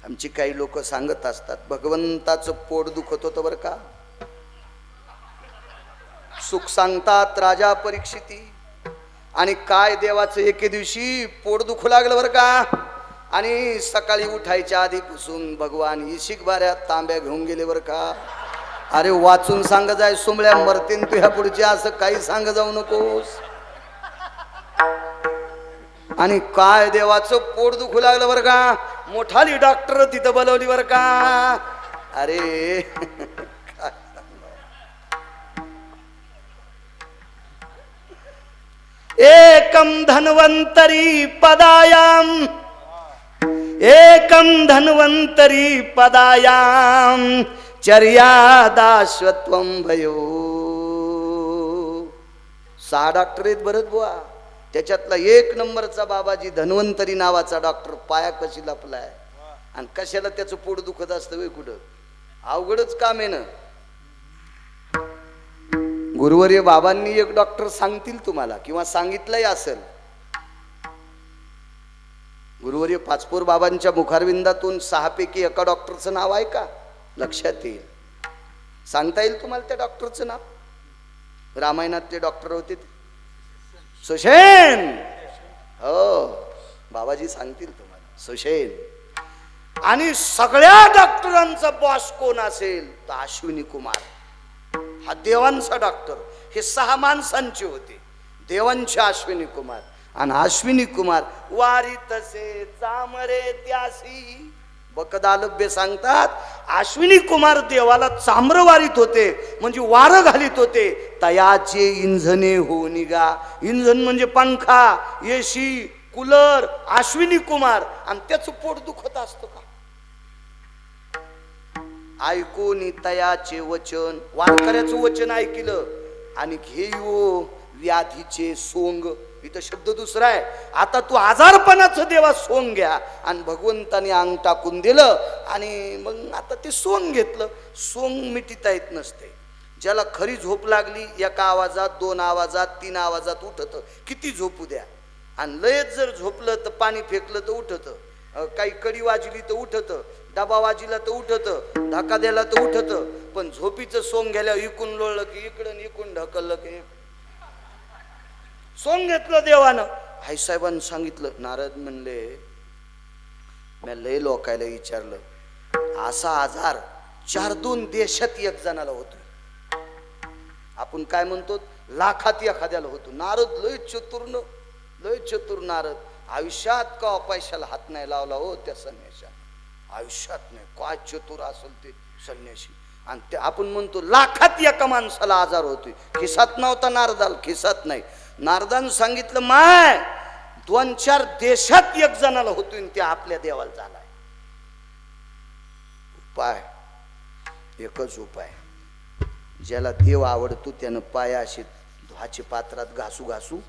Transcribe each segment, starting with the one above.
आमची काही लोक सांगत असतात भगवंताचं पोट दुखत होतं बरं का. सुख सांगतात राजा परीक्षिती. आणि काय देवाचं एके दिवशी पोट दुखू लागलं बरं का. आणि सकाळी उठायच्या आधीपासून भगवान इशिक बाऱ्यात तांब्या घेऊन गेले बरं का. अरे वाचून सांग जाय सुमळ्या मरतीन तू ह्या पुढचे असं काही सांग जाऊ नकोस. आणि काय देवाचं पोट दुखू लागलं बरं का. मोठाली डॉक्टर तिथं बोलवली बरं का. अरे एकम धन्वंतरी पदायाम एकम धन्वंतरी पदायाम चर्यादाश्वत्वम भयो. 6 डॉक्टर आहेत बरं बुवा. त्याच्यातला 1 नंबरचा बाबाजी धन्वंतरी नावाचा डॉक्टर पाया कशी लपलाय. आणि कशाला त्याचं पोट दुखत असतं वे कुठं. अवघडच काम आहे ना. गुरुवर्य बाबांनी एक डॉक्टर सांगतील तुम्हाला किंवा सांगितलंही असेल. गुरुवर्य पाचपोर बाबांच्या मुखारविंदातून 6 पैकी एका डॉक्टरचं नाव आहे का लक्षात येईल. सांगता येईल तुम्हाला त्या डॉक्टरचं नाव. रामायणातले डॉक्टर होते ते सुषेण. हो बाबाजी सांगतील तुम्हाला सुषेण. आणि सगळ्या डॉक्टरांचा बॉस कोण असेल तर अश्विनी कुमार. हा देवांचा डॉक्टर. हे 6 माणसांचे होते. देवांचे अश्विनी कुमार. आणि अश्विनी कुमार वारी तसे चामरे त्यासी. बकदालभ्य सांगतात अश्विनी कुमार देवाला चाम्र वारीत होते म्हणजे वारं घालीत होते. तयाचे इंधने हो निघा. इंधन म्हणजे पंखा एसी कूलर. अश्विनी कुमार. आणि त्याचं पोट दुखत असतं का. ऐकून तयाचे वचन. वारकऱ्याचं वचन ऐकलं आणि घेऊ व्याधीचे सोंग. इथं शब्द दुसरा आहे. आता तू आजारपणाचं देवा सोंग घ्या. आणि भगवंताने अंग टाकून दिलं आणि मग आता ते सोंग घेतलं. सोंग मिटिता येत नसते. ज्याला खरी झोप लागली 1 आवाजात 2 आवाजात 3 आवाजात उठत. किती झोपू द्या. आणि लयच जर झोपलं तर पाणी फेकलं तर उठत. काही कडी वाजली तर उठत. डबा वाजला तर उठत. धक्का द्याला तर उठत. पण झोपीचं सोंग घ्यायला इकून लोळलं की इकडं इकून ढकललं की. सोंग घेतलं देवानं. आईसाहेबांनी सांगितलं. नारद म्हणले मी लय लोकायला विचारलं असा आजार 4-2 देशात 1 जणाला होतो. आपण काय म्हणतो लाखात एखाद्याला होतो. नारद लय चतुर नारद. आयुष्यात का पैशाला हात नाही लावला हो त्या संन्याशाने. आयुष्यात नाही. काय चतुर असेल ते संन्याशी. आणि ते आपण म्हणतो लाखात 1 माणसाला आजार होतोय. खिसात नव्हता नारदाला. खिसात नाही. नारदानं सांगितलं माय 2-4 देशात 1 जणाला होतोय. ते आपल्या देवाला झालाय. उपाय एकच उपाय. ज्याला देव आवडतो त्यानं पाया असे धुवाचे पात्रात घासू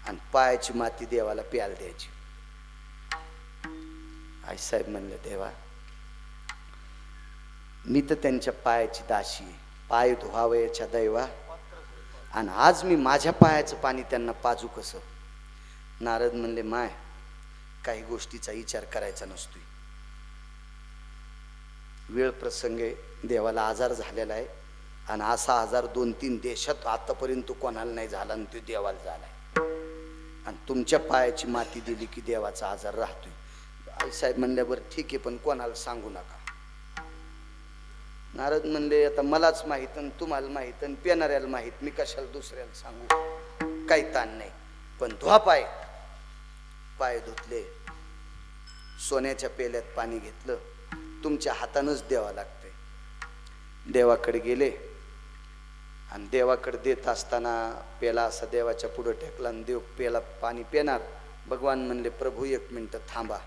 आणि पायाची माती देवाला प्यायला द्यायची. आईसाहेब म्हणले देवा मी तर त्यांच्या पायाची दाशी आहे. पाय धुवावयाच्या दैवा. आणि आज मी माझ्या पायाचं पाणी त्यांना पाजू कसं. नारद म्हणले माय काही गोष्टीचा विचार करायचा नसतोय. वेळ प्रसंगे देवाला आजार झालेला आहे. आणि असा आजार 2-3 देशात आतापर्यंत कोणाला नाही झाला आणि तो देवाला झालाय. आणि तुमच्या पायाची माती दिली की देवाचा आजार राहतोय. आईसाहेब म्हणल्यावर ठीक आहे पण कोणाला सांगू नका. नारद म्हणले आता मलाच माहित आणि तुम्हाला माहित आणि पेणाऱ्याला माहित. मी कशाला दुसऱ्याला सांगू. काही ताण नाही. पण धुवा पाय. पाय धुतले. सोन्याच्या पेल्यात पाणी घेतलं. तुमच्या हातानंच द्यावं लागतंय. देवाकडे गेले आणि देवाकडे देत असताना पेला असा देवाच्या पुढे टेकला आणि देव पेला पाणी पेणार. भगवान म्हणले प्रभू 1 मिनिट थांबा.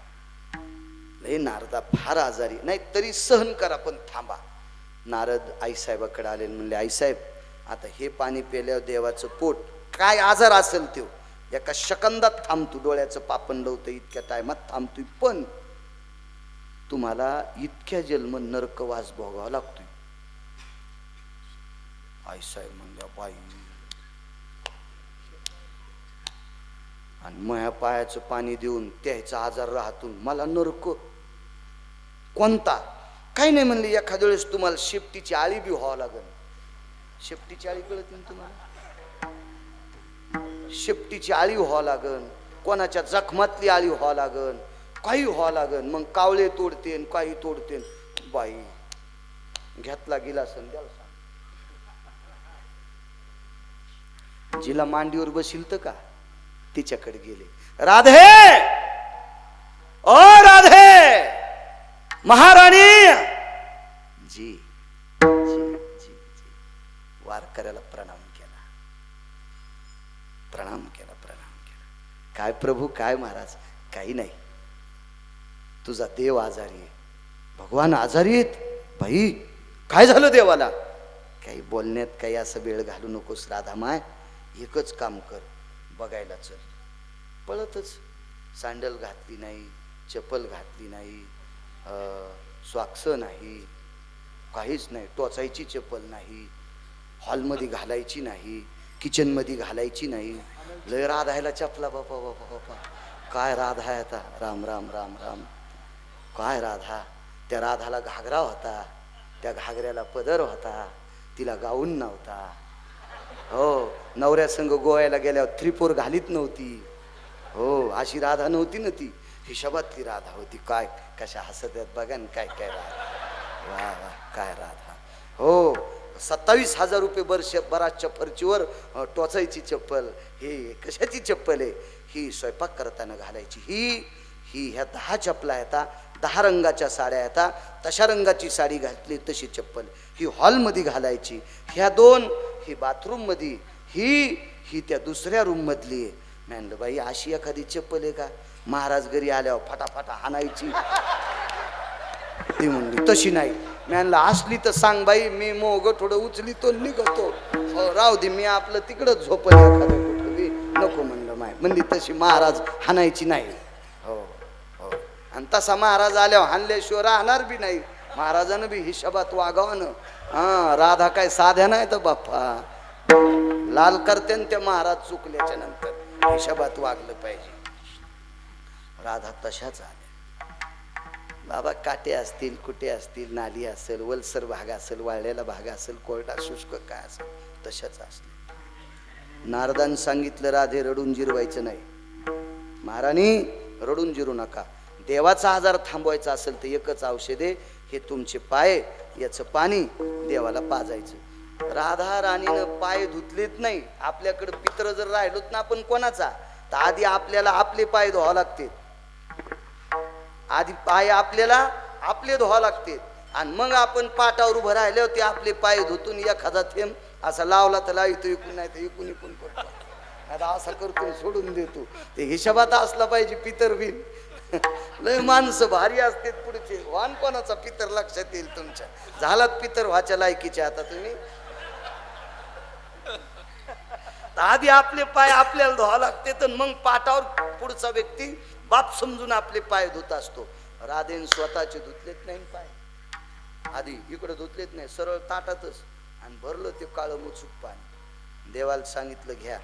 लय नारदा फार आजारी नाही तरी सहन करा पण थांबा. नारद आईसाहेबाकडे आले म्हणले आईसाहेब आता हे पाणी पेल्यावर देवाचं पोट काय आजार असेल तो 1 सेकंदात थांबतो. डोळ्याचं पापण लावतं इतक्या टायमात थांबतोय. पण तुम्हाला इतक्या जन्म नरकवास भोगावा लागतोय. आईसाहेब म्हणल्या बाई आणि माझ्या पायाचं पाणी देऊन त्याचा आजार राहतून मला नरक कोणता? काही नाही म्हणले, एखाद्या वेळेस तुम्हाला शेपटीची आळी बी व्हावं लागेल. शेपटीची आळी कळत नाही तुम्हाला? शेपटीची आळी व्हावं लागन, कोणाच्या जखमातली आळी व्हावं लागन, काही व्हावं लागन. मग कावळे तोडतेन, काही तोडतेन. बाई घेतला गेला सण द्याल सांग. जिला मांडीवर बसील तर का तिच्याकडे गेले. राधे, ओ राधे, महाराणी जी जी जी जी. वारकऱ्याला प्रणाम केला, प्रणाम केला, प्रणाम केला. काय प्रभू, काय महाराज? काही नाही, तुझा देव आजारी आहे. भगवान आजारी आहेत? भाई काय झालं देवाला? काही बोलण्यात काही असं वेळ घालू नकोस राधामाय, एकच काम कर, बघायला चल. पळतच, सँडल घातली नाही, चप्पल घातली नाही, स्वाक्स नाही, काहीच नाही, टोचायची चप्पल नाही, हॉलमध्ये घालायची नाही, किचनमध्ये घालायची नाही. लय राधायला चपला. बापा बापा बापा, काय राधा आहे आता. राम राम राम राम. काय राधा. त्या राधाला घागरा होता, त्या घागऱ्याला पदर होता, तिला गाऊन नव्हता. हो, नवऱ्यासंग गोव्याला गेल्यावर 3-4 घालीत नव्हती. हो, अशी राधा नव्हती ना ती, हिशोबातली राधा होती. काय कशा हसत आहेत बघा ना, काय काय राधा. वा वा, काय राधा. हो, 27,000 रुपये बराचच्या फरचीवर टोचायची चप्पल. हे कशाची चप्पल आहे? ही स्वयंपाक करताना घालायची. ही ह्या 10 चपला येतात, 10 रंगाच्या साड्या येतात, तशा रंगाची साडी घातली तशी चप्पल. ही हॉलमध्ये घालायची. ह्या 2 ही बाथरूम मध्ये, ही त्या दुसऱ्या रूम मधली आहे. म्हणलं बाई अशी एखादी चप्पल आहे का? महाराज घरी आल्यावर फटाफटा हाणायची. ती म्हणली तशी नाही. म्हणलं असली तर सांग बाई, मी मोग थोडं उचलितो निघतो. हो राहू दे, मी आपलं तिकडंच झोपल एखादं कुठं बी. नको म्हणलं माय. म्हणली तशी महाराज हाणायची नाही. हो हो, आणि तसा महाराज आल्यावर हाणल्याशिवाय राहणार बी नाही. महाराजानं बी हिशोबात वागावं ना. हा, राधा काय साध्या नाही तर बाप्पा, लाल करते त्या महाराज चुकल्याच्या नंतर. हिशोबात वागलं पाहिजे. राधा तशाच आल्या. बाबा काटे असतील, कुठे असतील, नाली असेल, वलसर भाग असेल, वाळलेला भाग असेल, कोरडा शुष्क काय असेल, तशाच असते. नारदान सांगितलं राधे रडून जिरवायचं नाही. महाराणी रडून जिरू नका. देवाचा आजार थांबवायचा असेल तर एकच औषध आहे, हे तुमचे पाय, याचं पाणी देवाला पाजायचं. राधा राणीनं पाय धुतलेत नाही. आपल्याकडे पित्र जर राहिलोत ना आपण कोणाचा, तर आधी आपल्याला आपले पाय धुवावे लागते. आधी पाय आपल्याला आपले धुवा लागते, आणि मग आपण पाटावर उभं राहिले होते आपले पाय धुतून एखादा थेंब असा लावला तर लावतो, इकून नाही तर इकून इकून करतो. आता असा करतो सोडून देतो. ते हिशोबात असला पाहिजे. पितर बिन लय माणसं भारी असते पुढचे. वान कोणाचा पितर लक्षात येईल तुमच्या. झालात पितर व्हाच्या लायकीचे आता तुम्ही. आधी आपले पाय आपल्याला धुवा लागते, तर मग पाटावर पुढचा व्यक्ती बाप समजून आपले पाय धुत असतो. राधेन स्वतःचे धुतलेत नाही पाय. आधी इकडे धुतलेत नाही, सरळ ताटातच, आणि भरलं ते काळं मुचूक पाणी. देवाला सांगितलं घ्या.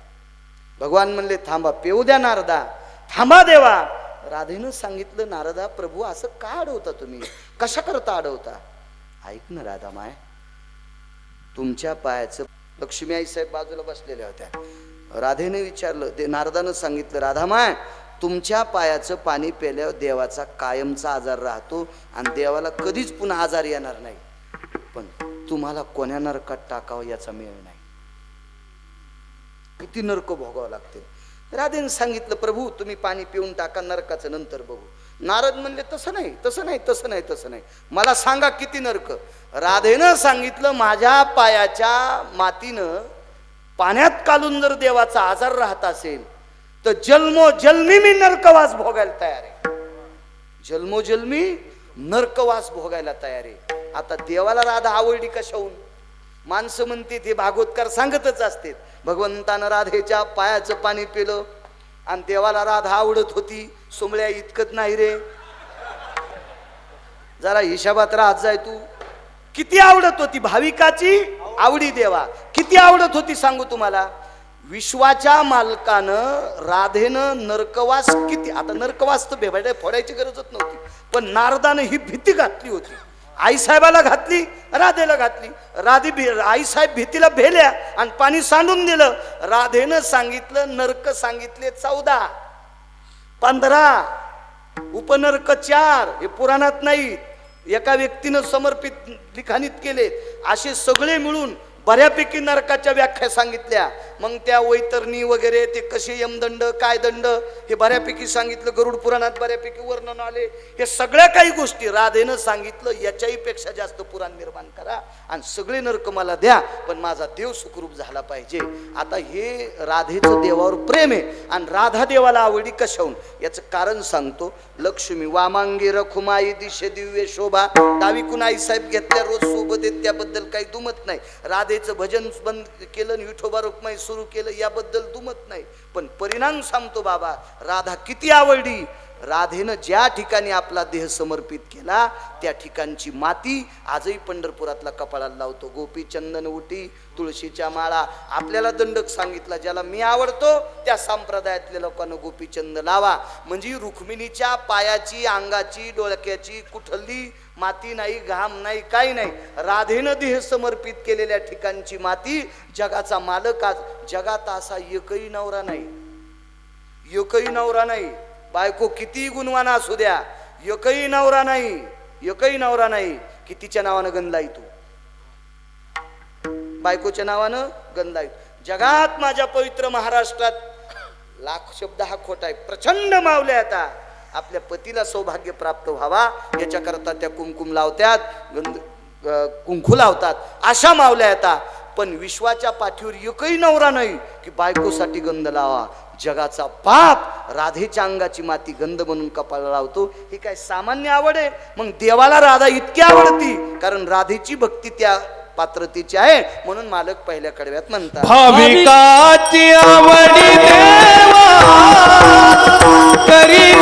भगवान म्हणले थांबा, पेऊ द्या नारदा, थांबा देवा. राधेनं सांगितलं नारदा प्रभू असं का अडवता तुम्ही, कशा करता अडवता? ऐक ना राधा माय, तुमच्या पायाचं. लक्ष्मी आई साहेब बाजूला बसलेल्या होत्या. राधेने विचारलं, ते नारदानं सांगितलं राधा माय तुमच्या पायाचं पाणी प्यायल्यावर देवाचा कायमचा आजार राहतो, आणि देवाला कधीच पुन्हा आजार येणार नाही. पण तुम्हाला कोण्या नरकात टाकावं याचा मेळ नाही. किती नरक भोगावं लागते. राधेने सांगितलं प्रभू तुम्ही पाणी पिऊन टाका, नरकाचं नंतर बघू. नारद म्हणले तसं नाही, तसं नाही, तसं नाही, तसं नाही, मला सांगा किती नरक. राधेनं सांगितलं माझ्या पायाच्या मातीनं पाण्यात काढून जर देवाचा आजार राहत असेल तर जन्मोजन्मी मी नरकवास भोगायला तयार आहे. जन्मोजन्मी नरकवास भोगायला तयार आहे. आता देवाला राधा आवडली कशाहून? माणसं म्हणते ते भागवतकार सांगतच असते, भगवंतानं राधेच्या पायाचं पाणी पिलं आणि देवाला राधा आवडत होती. सोमळ्या इतकत नाही रे, जरा हिशोबात राहत जाय तू. किती आवडत होती भाविकाची आवडी देवा, किती आवडत होती सांगू तुम्हाला. विश्वाच्या मालकानं राधेनं नरकवास किती, आता नरकवास तर बेभाड्या फोडायची गरजच नव्हती, पण नारदानं ही भीती घातली होती. आईसाहेबाला घातली, राधेला घातली. आईसाहेब भीतीला भेल्या आणि पाणी सांडून दिलं. राधेनं सांगितलं नरक सांगितले 14, 15, उपनरक 4, हे पुराणात नाही, एका व्यक्तीनं समर्पित लिखाणित केले. असे सगळे मिळून बऱ्यापैकी नरकाच्या व्याख्या सांगितल्या. मग त्या वैतरणी वगैरे ते कसे यमदंड काय दंड हे बऱ्यापैकी सांगितलं. गरुड पुराणात बऱ्यापैकी वर्णन आले. हे सगळ्या काही गोष्टी राधेनं सांगितलं. याच्याही पेक्षा जास्त पुराण निर्माण करा आणि सगळे नरक मला द्या, पण माझा देव सुखरूप झाला पाहिजे. आता हे राधेचं देवावर प्रेम आहे आणि राधा देवाला आवडी कशाहून, याचं कारण सांगतो. लक्ष्मी वामांगी रखुमाई दिशे दिव्य शोभा, डावीकून आईसाहेब घेतल्या रोज सोबत येत, त्याबद्दल काही दुमत नाही. राधेचं भजन बंद केलं, विठोबा रुक्माई सुरू केलं, याबद्दल दुमत नाही. पण परिणाम सांगतो बाबा, राधा किती आवडली. राधेनं ज्या ठिकाणी आपला देह समर्पित केला त्या ठिकाणची माती आजही पंढरपुरातला कपाळाला लावतो. गोपी चंदन उटी तुळशीच्या माळा. आपल्याला दंडक सांगितला, ज्याला मी आवडतो त्या संप्रदायातल्या लोकांना गोपीचंद लावा. म्हणजे रुक्मिणीच्या पायाची, अंगाची, डोळक्याची कुठली माती नाही, घाम नाही, काही नाही. राधेनं देह समर्पित केलेल्या ठिकाणची माती. जगाचा मालक आज जगात असा एकही नवरा नाही, एकही नवरा नाही. बायको किती गुणवान असू द्या, एकही नवरा नाही, एकही नवरा नाही की तिच्या नावानं गंधला येतो, बायकोच्या नावानं गंधला येतो. जगात माझ्या पवित्र महाराष्ट्रात लाख शब्द हा खोटा आहे, प्रचंड मावल्या. आता आपल्या पतीला सौभाग्य प्राप्त व्हावा याच्याकरता त्या कुंकुम लावतात, कुंकू लावतात, अशा मावल्या येतात. पण विश्वाच्या पाठीवर एकही नवरा नाही की बायकोसाठी गंध लावा. जगाचा पाप राधेच्या अंगाची माती गंध म्हणून कपाळाला लावतो. ही काय सामान्य आवड आहे? मग देवाला राधा इतकी आवडती कारण राधेची भक्ती त्या पात्रतेची आहे, म्हणून मालक पहिल्या कडव्यात म्हणतात, भाविकाची आवडी देवा करी